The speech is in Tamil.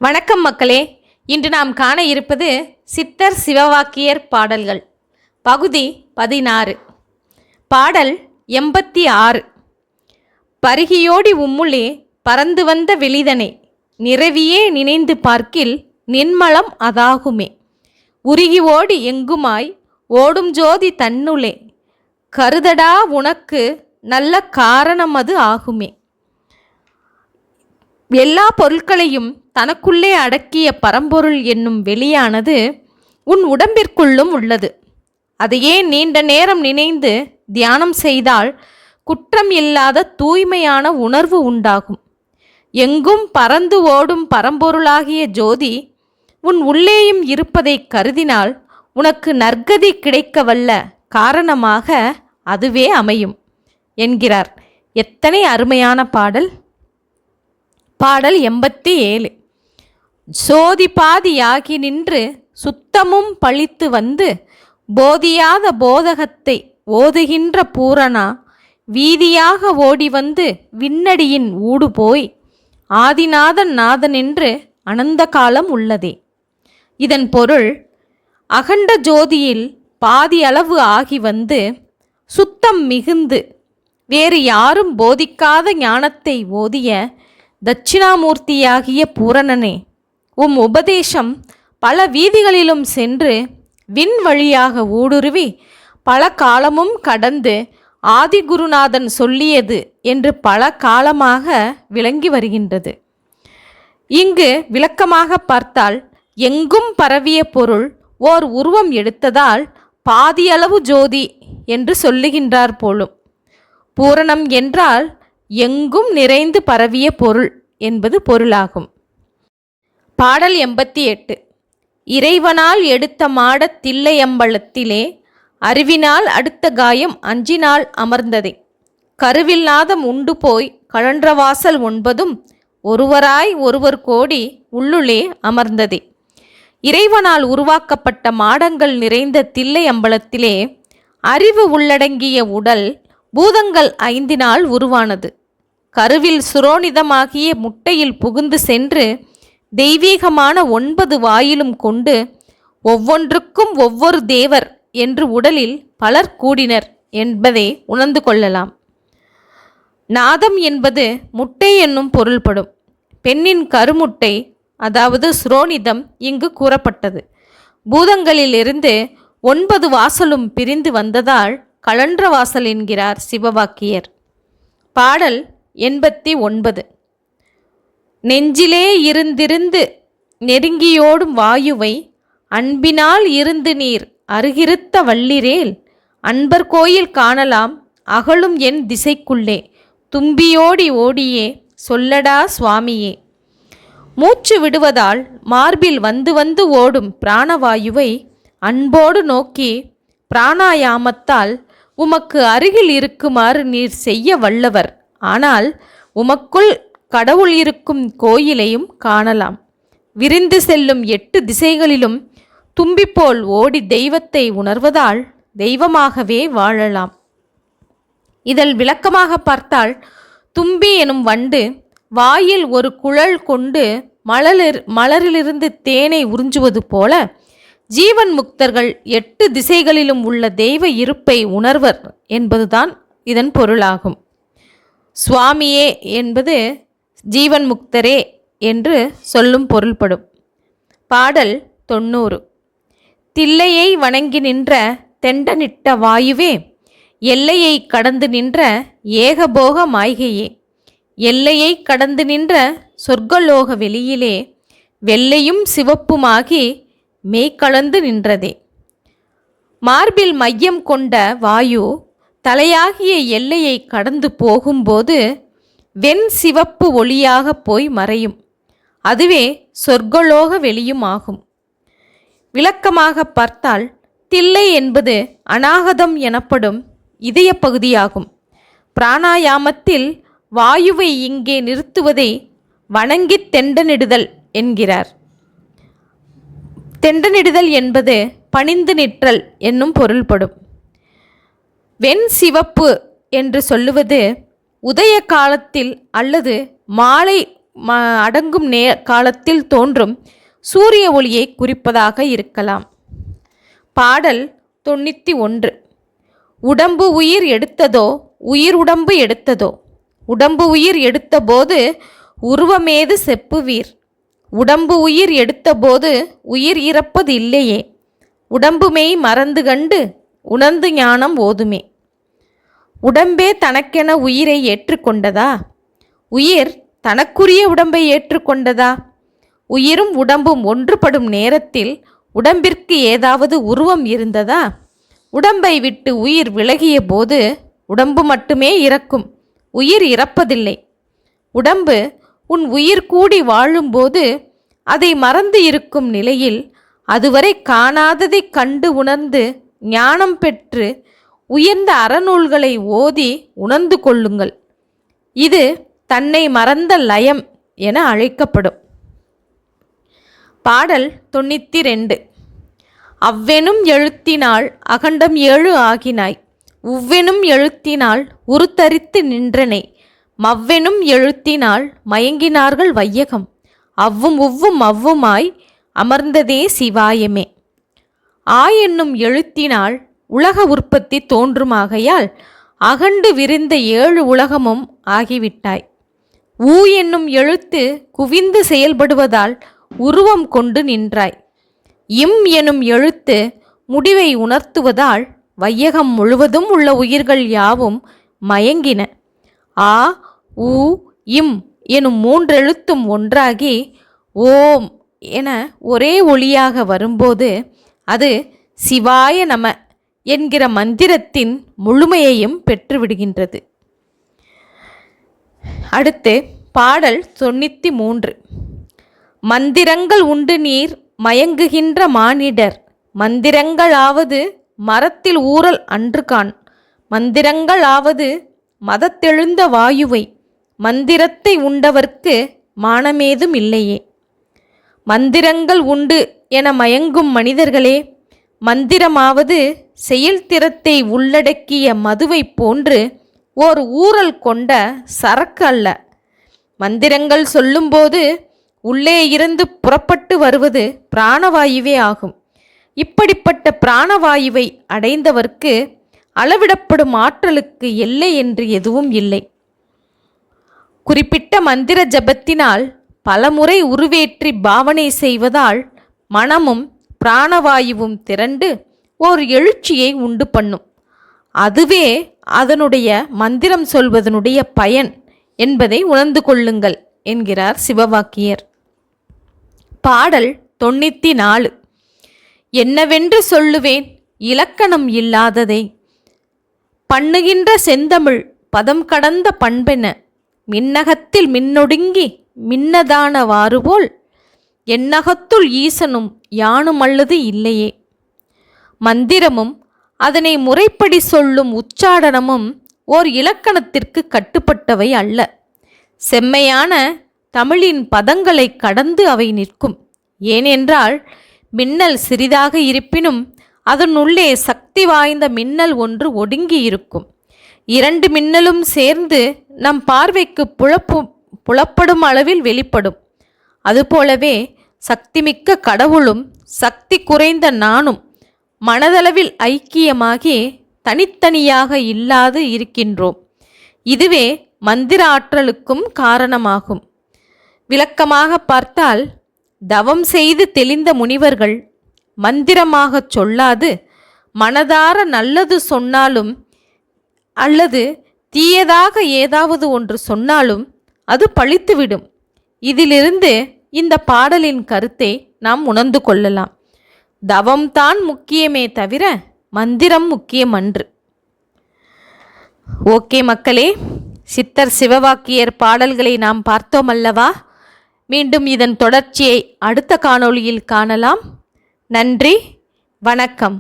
வணக்கம் மக்களே. இன்று நாம் காண இருப்பது சித்தர் சிவவாக்கியர் பாடல்கள் பகுதி 16. பாடல் 86. பருகியோடி உம்முளே பறந்து வந்த வெளிதனை நிறவியே நினைந்து பார்க்கில் நின்மலம் அதாகுமே. உருகி ஓடி எங்குமாய் ஓடும் ஜோதி தன்னுளே கருதடா உனக்கு நல்ல காரணமது ஆகுமே. எல்லா பொருட்களையும் தனக்குள்ளே அடக்கிய பரம்பொருள் என்னும் வெளியானது உன் உடம்பிற்குள்ளும் உள்ளது. அதையே நீண்ட நேரம் நினைந்து தியானம் செய்தால் குற்றம் இல்லாத தூய்மையான உணர்வு உண்டாகும். எங்கும் பறந்து ஓடும் பரம்பொருளாகிய ஜோதி உன் உள்ளேயும் இருப்பதை கருதினால் உனக்கு நற்கதி கிடைக்க வல்ல காரணமாக அதுவே அமையும் என்கிறார். எத்தனை அருமையான பாடல்! பாடல் 87. சோதி பாதியாகி நின்று சுத்தமும் பழித்து வந்து போதியாத போதகத்தை ஓதுகின்ற பூரணா வீதியாக ஓடி வந்து விண்ணடியின் ஊடு போய் ஆதிநாதன் நாதனென்று அனந்த காலம் உள்ளதே. இதன் பொருள், அகண்ட ஜோதியில் பாதி அளவு ஆகி வந்து சுத்தம் மிகுந்து வேறு யாரும் போதிக்காத ஞானத்தை ஓதிய தட்சிணாமூர்த்தியாகிய பூரணனே, உம் உபதேசம் பல வீதிகளிலும் சென்று விண் வழியாக ஊடுருவி பல காலமும் கடந்து ஆதிகுருநாதன் சொல்லியது என்று பல காலமாக விளங்கி வருகின்றது. இங்கு விளக்கமாக பார்த்தால் எங்கும் பரவிய பொருள் ஓர் உருவம் எடுத்ததால் பாதியளவு ஜோதி என்று சொல்லுகின்றார் போலும். பூரணம் என்றால் எங்கும் நிறைந்து பரவிய பொருள் என்பது பொருளாகும். பாடல் 88. இறைவனால் எடுத்த மாடத் தில்லையம்பலத்திலே அறிவினால் அடுத்த காயம் அஞ்சினால் அமர்ந்ததே. கருவில் நாதம் உண்டு போய் கழன்றவாசல் 9 ஒருவராய் ஒருவர் கோடி உள்ளுளே அமர்ந்ததே. இறைவனால் உருவாக்கப்பட்ட மாடங்கள் நிறைந்த தில்லை அம்பலத்திலே அறிவு உள்ளடங்கிய உடல் பூதங்கள் 5 உருவானது. கருவில் சுரோனிதமாகிய முட்டையில் புகுந்து சென்று தெய்வீகமான 9 வாயிலும் கொண்டு ஒவ்வொன்றுக்கும் ஒவ்வொரு தேவர் என்று உடலில் பலர் கூடினர் என்பதை உணர்ந்து கொள்ளலாம். நாதம் என்பது முட்டை என்னும் பொருள்படும். பெண்ணின் கருமுட்டை, அதாவது சுரோனிதம் இங்கு கூறப்பட்டது. பூதங்களிலிருந்து 9 வாசலும் பிரிந்து வந்ததால் கழன்ற வாசல் என்கிறார் சிவவாக்கியர். பாடல் 89. நெஞ்சிலே இருந்திருந்து நெருங்கியோடும் வாயுவை அன்பினால் இருந்து நீர் அருகிருத்த வள்ளிரேல் அன்பர் கோயில் காணலாம் அகலும் என் திசைக்குள்ளே தும்பியோடி ஓடியே சொல்லடா சுவாமியே. மூச்சு விடுவதால் மார்பில் வந்து வந்து ஓடும் பிராணவாயுவை அன்போடு நோக்கி பிராணாயாமத்தால் உமக்கு அருகில் இருக்குமாறு நீர் செய்ய வல்லவர். ஆனால் உமக்குள் கடவுள் இருக்கும் கோயிலையும் காணலாம். விரிந்து செல்லும் 8 திசைகளிலும் தும்பிப்போல் ஓடி தெய்வத்தை உணர்வதால் தெய்வமாகவே வாழலாம். இதில் விளக்கமாக பார்த்தால், தும்பி எனும் வண்டு வாயில் ஒரு குழல் கொண்டு மலரிலிருந்து தேனை உறிஞ்சுவது போல ஜீவன் முக்தர்கள் 8 திசைகளிலும் உள்ள தெய்வ இருப்பை உணர்வர் என்பதுதான் இதன் பொருளாகும். சுவாமியே என்பது ஜீவன் முக்தரே என்று சொல்லும் பொருள்படும். பாடல் 90. தில்லையை வணங்கி நின்ற தெண்டனிட்ட வாயுவே, எல்லையை கடந்து நின்ற ஏகபோக மாய்கையே, எல்லையை கடந்து நின்ற சொர்க்கலோக வெளியிலே வெள்ளையும் சிவப்புமாகி மெய்கலந்து நின்றதே. மார்பில் மையம் கொண்ட வாயு தலையாகிய எல்லையை கடந்து போகும்போது வெண் சிவப்பு ஒளியாக போய் மறையும். அதுவே சொர்க்கலோக வெளியும் ஆகும். விளக்கமாக பார்த்தால், தில்லை என்பது அநாகதம் எனப்படும் இதய பகுதியாகும். பிராணாயாமத்தில் வாயுவை இங்கே நிறுத்துவதை வணங்கி தெண்டனிடுதல் என்கிறார். தெண்டனிடுதல் என்பது பணிந்து நிற்றல் என்னும் பொருள்படும். வெண் சிவப்பு என்று சொல்லுவது உதய காலத்தில் அல்லது மாலை அடங்கும் காலத்தில் தோன்றும் சூரிய ஒளியை குறிப்பதாக இருக்கலாம். பாடல் 91. உடம்பு உயிர் எடுத்ததோ உயிர் உடம்பு எடுத்ததோ, உடம்பு உயிர் எடுத்தபோது உருவமேது செப்புவீர், உடம்பு உயிர் எடுத்தபோது உயிர் இறப்பது இல்லையே, உடம்புமெய் மறந்து கண்டு உணர்ந்து ஞானம் ஓதுமே. உடம்பே தனக்கென உயிரை ஏற்றுக்கொண்டதா, உயிர் தனக்குரிய உடம்பை ஏற்றுக்கொண்டதா? உயிரும் உடம்பும் ஒன்றுபடும் நேரத்தில் உடம்பிற்கு ஏதாவது உருவம் இருந்ததா? உடம்பை விட்டு உயிர் விலகிய போது உடம்பு மட்டுமே இறக்கும், உயிர் இறப்பதில்லை. உடம்பு உன் உயிர் கூடி வாழும்போது அதை மறந்து இருக்கும் நிலையில் அதுவரை காணாததை கண்டு உணர்ந்து ஞானம் பெற்று உயர்ந்த அறநூல்களை ஓதி உணர்ந்து கொள்ளுங்கள். இது தன்னை மறந்த லயம் என அழைக்கப்படும். பாடல் 92. அவ்வெனும் எழுத்தினால் அகண்டம் 7 ஆகினாய், உவ்வெனும் எழுத்தினால் உருத்தரித்து நின்றனை, மவ்வெனும் எழுத்தினால் மயங்கினார்கள் வையகம், அவ்வும் உவ்வும் அவ்வுமாய் அமர்ந்ததே சிவாயமே. என்னும் எழுத்தினால் உலக உற்பத்தி தோன்றுமாகையால் அகண்டு விரிந்த 7 உலகமும் ஆகிவிட்டாய். என்னும் எழுத்து குவிந்து செயல்படுவதால் உருவம் கொண்டு நின்றாய். எனும் எழுத்து முடிவை உணர்த்துவதால் வையகம் முழுவதும் உள்ள உயிர்கள் யாவும் மயங்கின. உ இம் எனும் 3 எழுத்தும் ஒன்றாகி ஓம் என ஒரே ஒளியாக வரும்போது அது சிவாய நம என்கிற மந்திரத்தின் முழுமையையும் பெற்றுவிடுகின்றது. அடுத்து பாடல் 93. மந்திரங்கள் உண்டு நீர் மயங்குகின்ற மானிடர், மந்திரங்களாவது மரத்தில் ஊறல் அன்று காண், மந்திரங்களாவது மதத்தெழுந்த வாயுவை, மந்திரத்தை உண்டவர்க்கு மானமேதும் இல்லையே. மந்திரங்கள் உண்டு என மயங்கும் மனிதர்களே, மந்திரமாவது செயல்திறத்தை உள்ளடக்கிய மதுவை போன்று ஓர் ஊறல் கொண்ட சரக்கு அல்ல. மந்திரங்கள் சொல்லும்போது உள்ளே இருந்து புறப்பட்டு வருவது பிராணவாயுவே ஆகும். இப்படிப்பட்ட பிராணவாயுவை அடைந்தவர்க்கு அளவிடப்படும் ஆற்றலுக்கு எல்லை என்று எதுவும் இல்லை. குறிப்பிட்ட மந்திர ஜபத்தினால் பலமுறை உருவேற்றி பாவனை செய்வதால் மனமும் பிராணவாயுவும் திரண்டு ஓர் எழுச்சியை உண்டு பண்ணும். அதுவே அதனுடைய மந்திரம் சொல்வதனுடைய பயன் என்பதை உணர்ந்து கொள்ளுங்கள் என்கிறார் சிவவாக்கியர். பாடல் 94. என்னவென்று சொல்லுவேன் இலக்கணம் இல்லாததை, பண்ணுகின்ற செந்தமிழ் பதம் கடந்த பண்பென, மின்னகத்தில் மின்னொடுங்கி மின்னதான வாறுபோல், என்னகத்துள் ஈசனும் யானுமல்லது இல்லையே. மந்திரமும் அதனை முறைப்படி சொல்லும் உச்சாடனமும் ஓர் இலக்கணத்திற்கு கட்டுப்பட்டவை அல்ல. செம்மையான தமிழின் பதங்களை கடந்து அவை நிற்கும். ஏனென்றால் மின்னல் சிறிதாக இருப்பினும் அதனுள்ளே சக்தி வாய்ந்த மின்னல் ஒன்று ஒடுங்கி இருக்கும். 2 மின்னலும் சேர்ந்து நம் பார்வைக்கு புலப்படும் அளவில் வெளிப்படும். அதுபோலவே சக்திமிக்க கடவுளும் சக்தி குறைந்த நானும் மனதளவில் ஐக்கியமாகி தனித்தனியாக இல்லாது இருக்கின்றோம். இதுவே மந்திர ஆற்றலுக்கும் காரணமாகும். விளக்கமாக பார்த்தால், தவம் செய்து தெளிந்த முனிவர்கள் மந்திரமாக சொல்லாது மனதார நல்லது சொன்னாலும் அல்லது தீயதாக ஏதாவது ஒன்று சொன்னாலும் அது பழித்துவிடும். இதிலிருந்து இந்த பாடலின் கருத்தை நாம் உணர்ந்து கொள்ளலாம். தவம்தான் முக்கியமே தவிர மந்திரம் முக்கியமன்று. ஓகே மக்களே, சித்தர் சிவவாக்கியர் பாடல்களை நாம் பார்த்தோம் அல்லவா? மீண்டும் இதன் தொடர்ச்சியை அடுத்த காணொளியில் காணலாம். நன்றி, வணக்கம்.